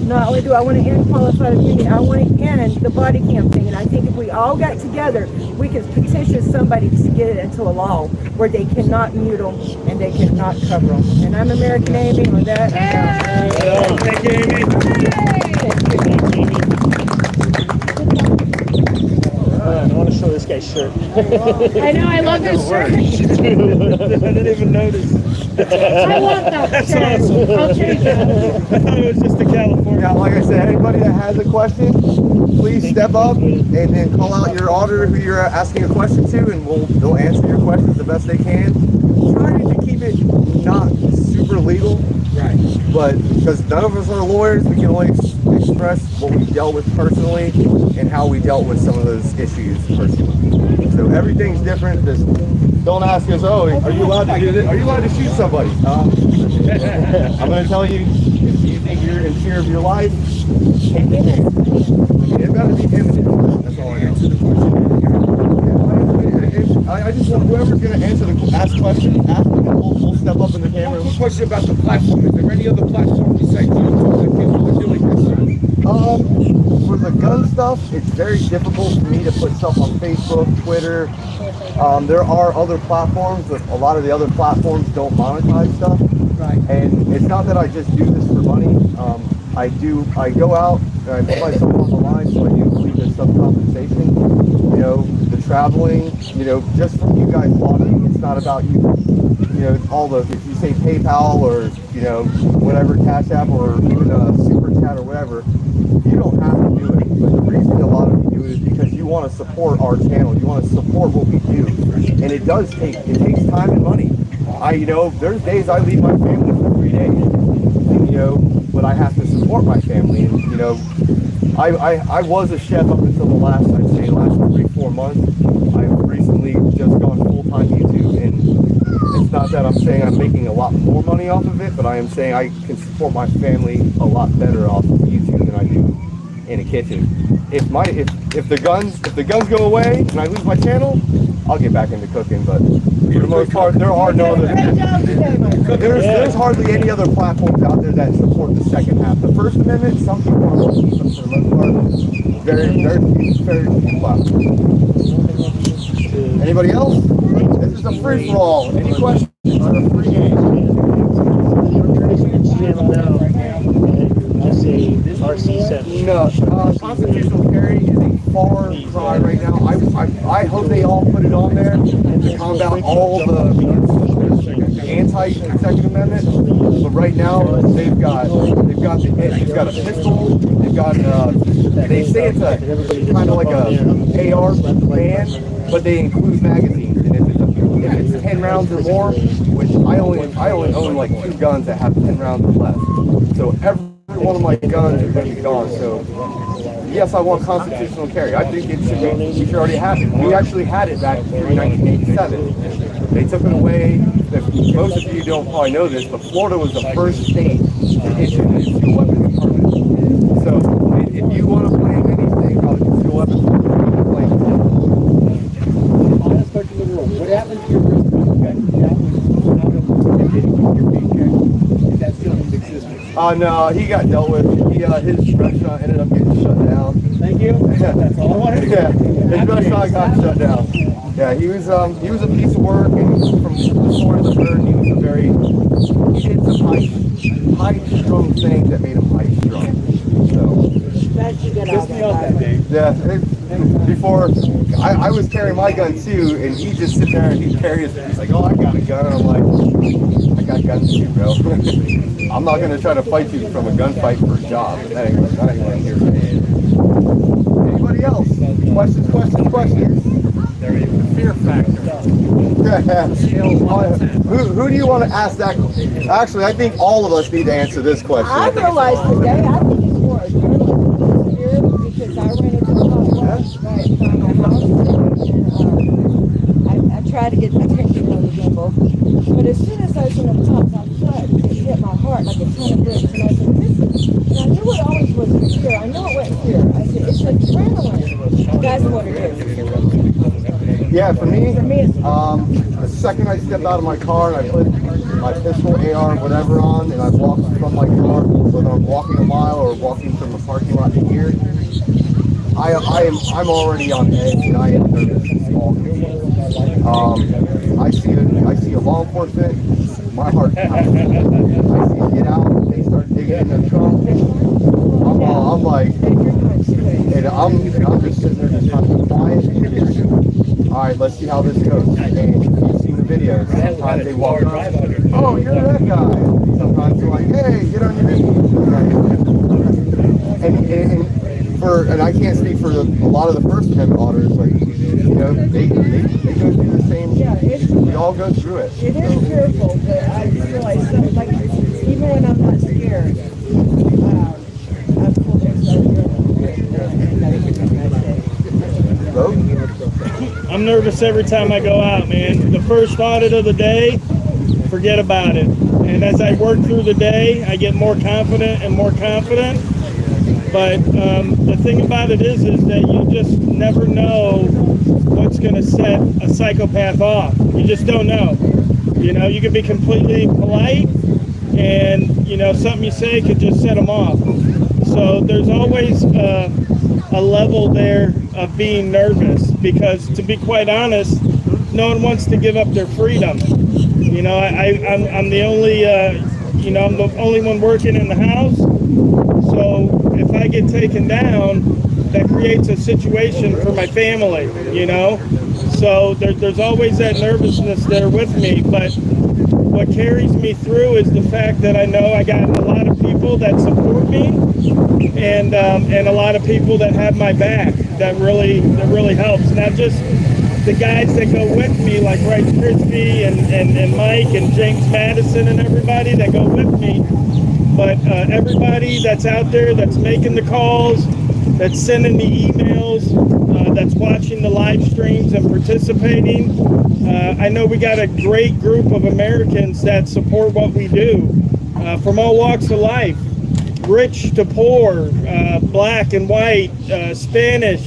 not only do I want to end qualified immunity, I want to end the body cam thing. And I think if we all got together, we could petition somebody to get it into a law where they cannot mute them and they cannot cover them. And I'm American Amy with that. Thank you, Amy. I want to show this guy's shirt. I know, I love this shirt. I didn't even notice. I want that shirt. Awesome. I'll take it. I thought it was just a California. Yeah, like I said, anybody that has a question, please step up and then call out your auditor who you're asking a question to, and they'll answer your questions the best they can. Trying to keep it not super legal, Right. but because none of us are lawyers, we can only express what we dealt with personally and how we dealt with some of those issues personally. So everything's different. Just don't ask us, oh, are you allowed to do this? Are you allowed to shoot somebody? I'm going to tell you, if you think you're in fear of your life, take it. I mean, it's got to be imminent. That's all I know. I just want whoever's going to ask questions, ask them, and we'll step up in the camera. One question about the platform. Is there any other platform besides YouTube that people are doing this on? For the gun stuff, it's very difficult for me to put stuff on Facebook, Twitter. There are other platforms, but a lot of the other platforms don't monetize stuff. Right. And it's not that I just do this for money. I go out and I put myself on the line, so I do believe there's some compensation. You know, the traveling, you know, just from you guys watching, it's not about you. You know, all the, if you say PayPal or, you know, whatever, Cash App or even a Super Chat or whatever, you don't have to do it. But the reason a lot of you do it is because you want to support our channel. You want to support what we do. And it takes time and money. You know, there's days I leave my family for 3 days. And, you know, but I have to support my family. And, you know, I was a chef up until the last 3-4 months. I've recently just gone full-time YouTube, and it's not that I'm saying I'm making a lot more money off of it, but I am saying I can support my family a lot better off of YouTube than I do in a kitchen. If the guns go away and I lose my channel, I'll get back into cooking. But for the most part, there are no other. There's hardly any other platforms out there that support the second half. The First Amendment, some people are looking, but for the most part, very few platforms. Anybody else? This is a free for all. Any questions? It's a free game. No, constitutional carry is a far cry right now. I hope they all put it on there to combat all the anti-Second Amendment. But right now they've got a pistol. They've got they say it's a kind of like a AR van, but they include magazines. And if it's 10 rounds or more, which I only own like 2 guns that have 10 rounds or less. So every one of my guns are going to be gone. So yes, I want constitutional carry. I think we should already have it. We actually had it back in 1987. They took it away. Most of you don't probably know this, but Florida was the first state to issue a concealed weapons permit. So if you want to blame anything on the concealed weapons permit, blame it. What happened to your restaurant? Is that still in existence? No, he got dealt with. His restaurant ended up getting shut down. Thank you. That's all I wanted. Yeah, his restaurant got shut down. Yeah, he was a piece of work, and from the stories I've heard, he did some high strung things that made him high strung. So yeah, before I was carrying my gun too, and he just sit there and he'd carry his. He's like, oh, I got a gun. And I'm like, I got guns too, bro. I'm not gonna try to fight you from a gunfight for a job. That ain't what I'm here for. Anybody else? Questions? Fear factor. Who do you want to ask that? Actually, I think all of us need to answer this question. I realized today, I think it's more adrenaline here because I ran into a hot wash right in front of my house and I tried to get my attention on the gimbal. But as soon as I was in the top, I felt it hit my heart like a ton of bricks. And I said, this is, and I knew it always was fear. I know it wasn't fear. I said, it's adrenaline. That's what it is. Yeah, for me, it's the second I step out of my car and I put my pistol, AR, whatever on, and I walk from my car, whether I'm walking a mile or walking from the parking lot to here, I'm already on edge and I am nervous. I see a law enforcement, my heart pounds. I see them get out, they start digging in their trunk. I'm like, and I'm just sitting there just kind of quiet. All right, let's see how this goes. And you've seen the videos. Sometimes they walk up, oh, you're that guy. Sometimes they're like, hey, get on your knees. And I can't speak for a lot of the First Amendment auditors, like, you know, they go through the same, we all go through it. It is fearful, but I feel like something like, even when I'm not scared, I'm full of I'm nervous every time I go out, man. The first audit of the day, forget about it. And as I work through the day, I get more confident and more confident. But the thing about it is that you just never know what's going to set a psychopath off. You just don't know. You know, you could be completely polite and, you know, something you say could just set them off. So there's always a level there of being nervous because, to be quite honest, no one wants to give up their freedom. You know, I'm the only, you know, I'm the only one working in the house. So if I get taken down, that creates a situation for my family, you know? So there's always that nervousness there with me, but what carries me through is the fact that I know I got a lot of people that support me and a lot of people that have my back that really helps. Not just the guys that go with me, like Bryce Crispy and Mike and James Madison and everybody that go with me, but everybody that's out there that's making the calls, that's sending the emails, that's watching the live streams and participating. I know we got a great group of Americans that support what we do from all walks of life, rich to poor, black and white, Spanish,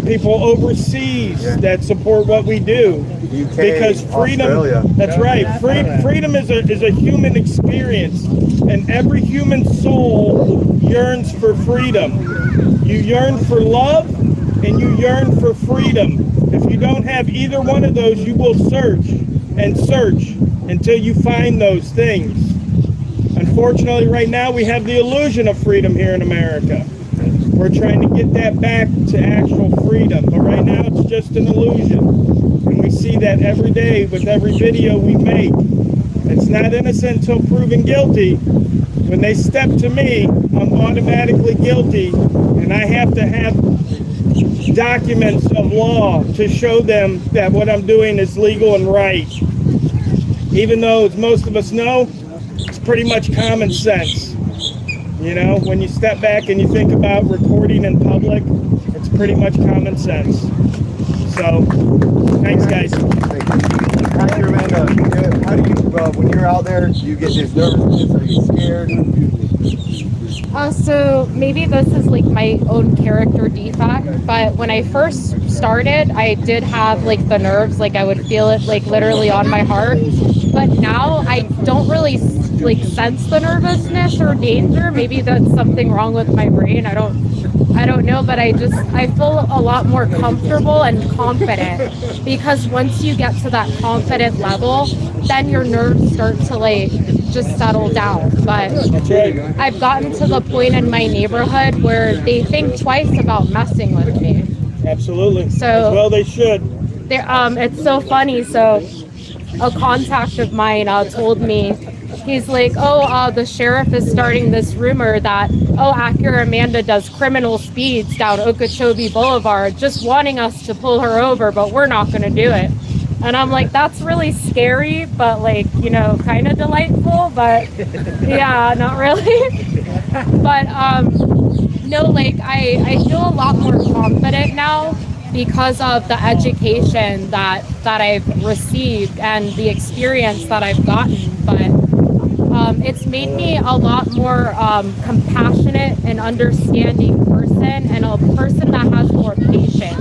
people overseas that support what we do. UK, because freedom, Australia. That's right, freedom is a human experience, and every human soul yearns for freedom. You yearn for love and you yearn for freedom. If you don't have either one of those, you will search and search until you find those things. Unfortunately, right now we have the illusion of freedom here in America. We're trying to get that back to actual freedom, but right now it's just an illusion. And we see that every day with every video we make. It's not innocent until proven guilty. When they step to me, I'm automatically guilty, and I have to have documents of law to show them that what I'm doing is legal and right. Even though, as most of us know, it's pretty much common sense. You know, when you step back and you think about recording in public, it's pretty much common sense. So, thanks, guys. Thank you, Amanda. How do you, when you're out there, do you get this nervousness? Are you scared? So maybe this is like my own character defect, but when I first started, I did have like the nerves, like I would feel it like literally on my heart. But now I don't really like sense the nervousness or danger. Maybe that's something wrong with my brain. I don't know, but I feel a lot more comfortable and confident, because once you get to that confident level, then your nerves start to like just settle down. But I've gotten to the point in my neighborhood where they think twice about messing with me. Absolutely. So well, they should. It's so funny. So a contact of mine told me, he's like, oh, the sheriff is starting this rumor that, oh, Acura Amanda does criminal speeds down Okeechobee Boulevard, just wanting us to pull her over, but we're not going to do it. And I'm like, that's really scary, but like, you know, kind of delightful, but yeah, not really. But no, like I feel a lot more confident now because of the education that I've received and the experience that I've gotten. But it's made me a lot more compassionate and understanding person, and a person that has more patience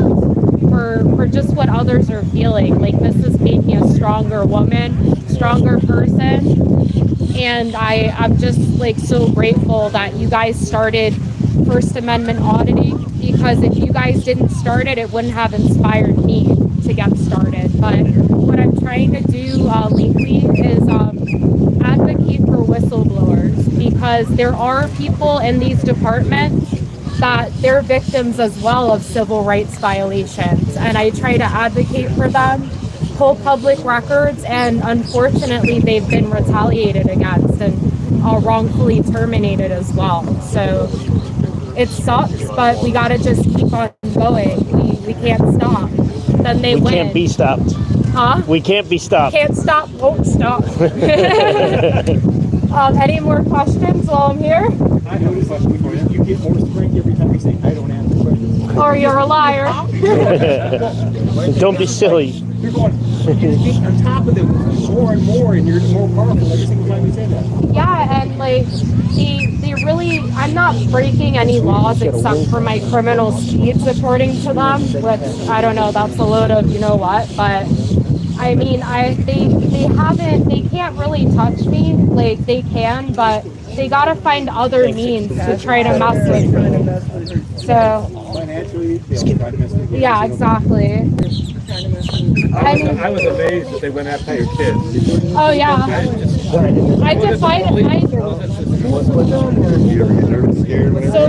for just what others are feeling. Like, this has made me a stronger woman, stronger person. And I'm just like so grateful that you guys started First Amendment auditing, because if you guys didn't start it, it wouldn't have inspired me to get started. But what I'm trying to do lately is advocate for whistleblowers, because there are people in these departments that they're victims as well of civil rights violations, and I try to advocate for them, pull public records, and unfortunately they've been retaliated against and wrongfully terminated as well. So it sucks, but we gotta just keep on going. We can't stop. Then they win. We can't be stopped. Huh? We can't be stopped. Can't stop, won't stop. Any more questions while I'm here? I have a question for you. You get more strength every time you say I don't answer questions. Or you're a liar. Don't be silly. You're going, you're getting on top of them more and more, and you're more powerful every single time you say that. Yeah, and like they really, I'm not breaking any laws except for my criminal speeds according to them, which I don't know, that's a load of you know what, but I mean, they can't really touch me. Like, they can, but they gotta find other means to try to mess with me. So, Financially, they'll try to mess with you. yeah, exactly. I was amazed that they went after your kids. Oh yeah, I defied it. So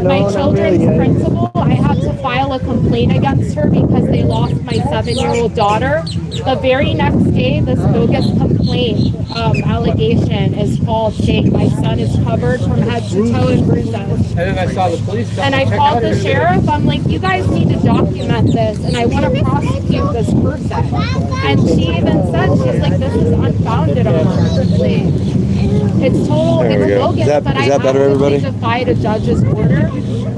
my children's principal, I had to file a complaint against her because they lost my 7-year-old daughter. The very next day, this bogus complaint allegation is called, saying my son is covered from head to toe in bruises. And then I saw the police. And I called the sheriff. I'm like, you guys need to document this, and I want to prosecute this person. And she even said, she's like, this is unfounded on her. Like, it's total, There we it's go. bogus, Is that but I better, everybody? defied a judge's order,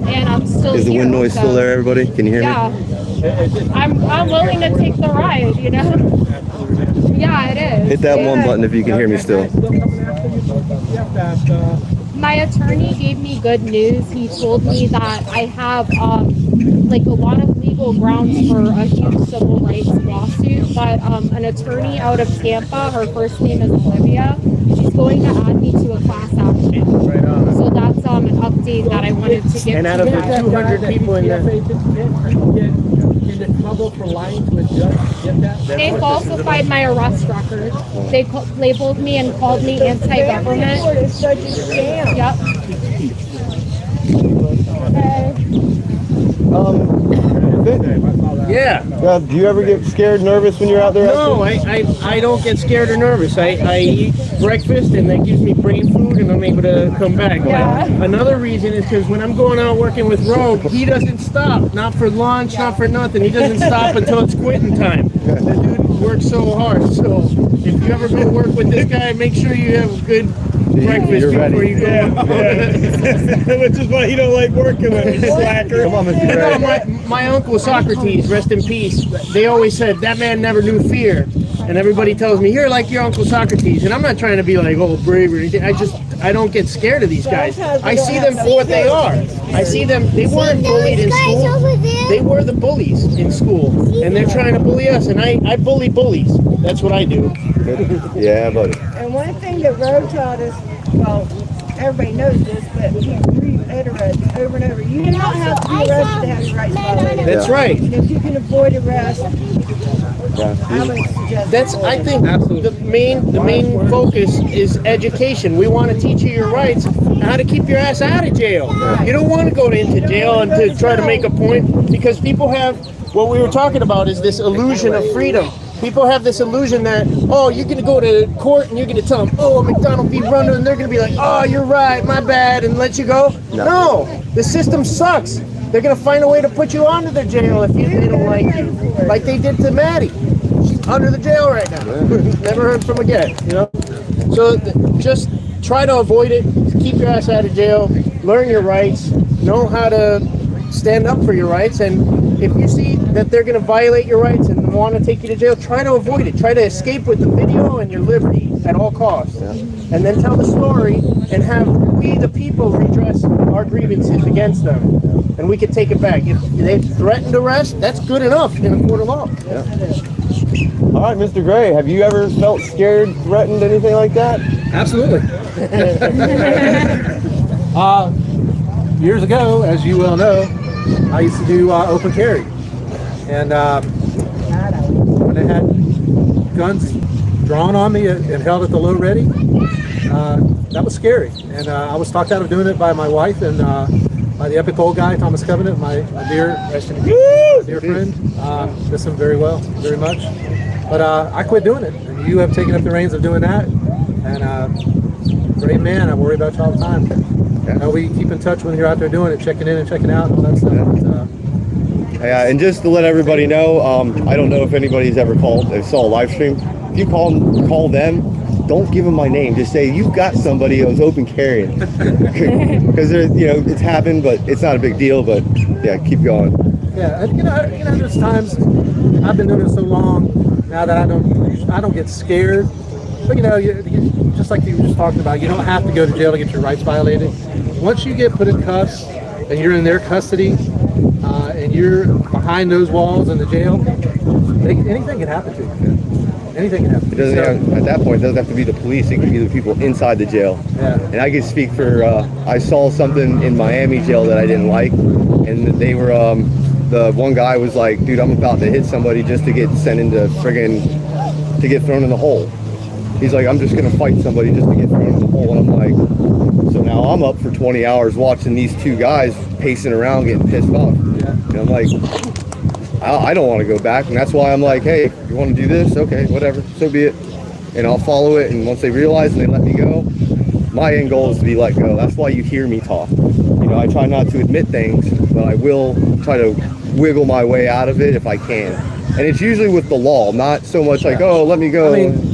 and I'm still Is the here, wind noise so, still there, everybody? Can you hear me? Yeah. I'm willing to take the ride, you know? Yeah, it is. Hit that one button if you can hear me still. My attorney gave me good news. He told me that I have like a lot of legal grounds for a huge civil rights lawsuit, but an attorney out of Tampa, her first name is Olivia, she's going to add me to a class action. So that's an update that I wanted to give And out to of you the guys. 200 people in there, Get in trouble for lying to a judge. Get that? They falsified my arrest record. They labeled me and called me anti-government. It's such a scam. Yep. Okay. yeah. Do you ever get scared, nervous when you're out there? No, I don't get scared or nervous. I eat breakfast and that gives me brain food and I'm able to come back. Yeah. But another reason is because when I'm going out working with Rogue, he doesn't stop. Not for lunch, not for nothing. He doesn't stop until it's quitting time. The dude works so hard. So if you ever go work with this guy, make sure you have good breakfast before you go. Which is why he don't like working with me, slacker. Come on, Mr. No, Gray. my uncle Socrates, rest in peace, they always said that man never knew fear. And everybody tells me, you're like your Uncle Socrates. And I'm not trying to be like, oh, brave or anything. I don't get scared of these guys. I see them for what they are. I see them, they weren't bullied in school. They were the bullies in school. And they're trying to bully us. And I bully bullies. That's what I do. Yeah, buddy. And one thing that Roe taught us, well, everybody knows this, but he reiterates over and over. You do not have to be arrested to have your rights violated. That's right. And if you can avoid arrest, I would suggest. That's, I think, the main focus is education. We want to teach you your rights, and how to keep your ass out of jail. You don't want to go into jail and to try to make a point, because people have, what we were talking about is this illusion of freedom. People have this illusion that, oh, you're going to go to court and you're going to tell them, oh, McDonald v. Runner, and they're going to be like, oh, you're right, my bad, and let you go. No, the system sucks. They're going to find a way to put you onto the jail if they don't like you, like they did to Maddie. She's under the jail right now. Never heard from again, you know? So just try to avoid it. Keep your ass out of jail. Learn your rights. Know how to stand up for your rights, and if you see that they're going to violate your rights and want to take you to jail, try to avoid it. Try to escape with the video and your liberty at all costs. And then tell the story and have we, the people, redress our grievances against them. And we can take it back. If they threatened arrest, that's good enough in a court of law. All right, Mr. Gray, have you ever felt scared, threatened, anything like that? Absolutely. Years ago, as you well know, I used to do open carry. And when they had guns drawn on me and held at the low ready, that was scary. And I was talked out of doing it by my wife and by the epic old guy, Thomas Covenant, my dear friend. Miss him very well, very much. But I quit doing it. And you have taken up the reins of doing that. And great man, I worry about you all the time. We keep in touch when you're out there doing it, checking in and checking out and all that stuff. Yeah, and just to let everybody know, I don't know if anybody's ever called, they saw a live stream. If you call them, don't give them my name. Just say you've got somebody who's open carrying, because it's happened, but it's not a big deal. But yeah, keep going. Yeah, you know, there's times I've been doing it so long now that I don't get scared. But you just like you were just talking about, you don't have to go to jail to get your rights violated. Once you get put in cuffs and you're in their custody and you're behind those walls in the jail, anything can happen to you. Anything can happen. It doesn't at that point. It doesn't have to be the police. It can be the people inside the jail. Yeah. And I can speak for. I saw something in Miami jail that I didn't like, and they were. The one guy was like, "Dude, I'm about to hit somebody just to get sent into to get thrown in the hole." He's like, I'm just going to fight somebody just to get thrown in the hole. And I'm like, so now I'm up for 20 hours watching these two guys pacing around getting pissed off. Yeah. And I'm like, I don't want to go back. And that's why I'm like, hey, you want to do this? Okay, whatever, so be it. And I'll follow it. And once they realize and they let me go, my end goal is to be let go. That's why you hear me talk. I try not to admit things, but I will try to wiggle my way out of it if I can. And it's usually with the law, not so much like, oh, let me go. I mean,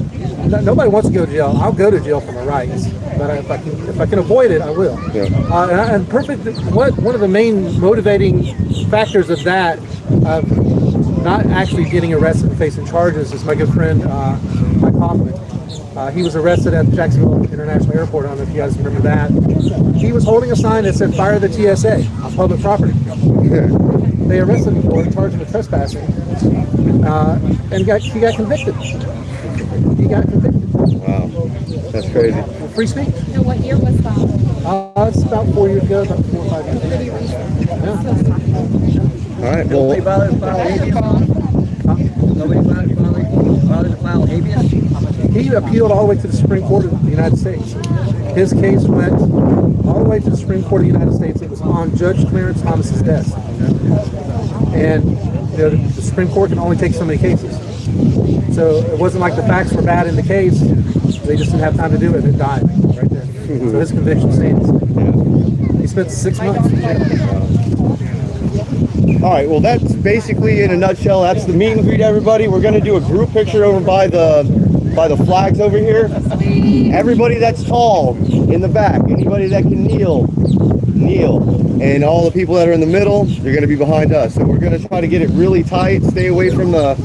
nobody wants to go to jail. I'll go to jail for my rights, but if I can avoid it, I will. Yeah. And one of the main motivating factors of that, not actually getting arrested and facing charges, is my good friend Mike Hoffman. He was arrested at Jacksonville International Airport. I don't know if you guys remember that. He was holding a sign that said "Fire the TSA" on public property. They arrested him for it, charged him with trespassing, and he got convicted. He got convicted. Wow, that's crazy. Free speech. And what year was that? It's about 4 years ago, about 4 or 5 years ago. Yeah. All right, well. Nobody bothered to file habeas? Nobody bothered to file habeas? He appealed all the way to the Supreme Court of the United States. His case went all the way to the Supreme Court of the United States. It was on Judge Clarence Thomas's desk. And the Supreme Court can only take so many cases. So it wasn't like the facts were bad in the case. They just didn't have time to do it, and it died right there. So his conviction stands. He spent 6 months in jail. All right, well, that's basically, in a nutshell, that's the meet and greet, everybody. We're going to do a group picture over by the flags over here. Everybody that's tall in the back, anybody that can kneel. And all the people that are in the middle, they're going to be behind us. So we're going to try to get it really tight, stay away from the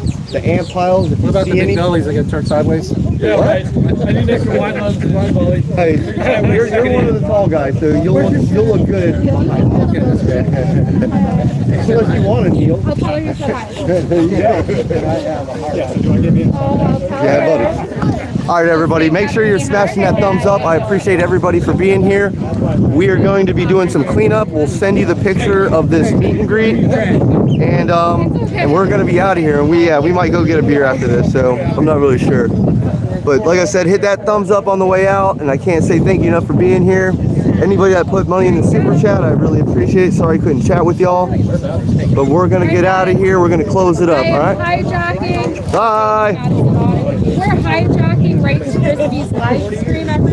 ant piles. What about the big bellies that get turned sideways? Yeah, right. I need extra wine on the wine belly. Hey, you're one of the tall guys, so you'll look good. Unless you want to kneel. I'll tell you so much. Yeah, buddy. All right, everybody, make sure you're smashing that thumbs up. I appreciate everybody for being here. We are going to be doing some cleanup. We'll send you the picture of this meet and greet, and we're going to be out of here. And we might go get a beer after this, so I'm not really sure. But like I said, hit that thumbs up on the way out, and I can't say thank you enough for being here. Anybody that put money in the super chat, I really appreciate it. Sorry I couldn't chat with y'all, but we're gonna get out of here. We're gonna close it up. All right. Hijacking. Bye. We're hijacking Rice Krispies live stream, everyone.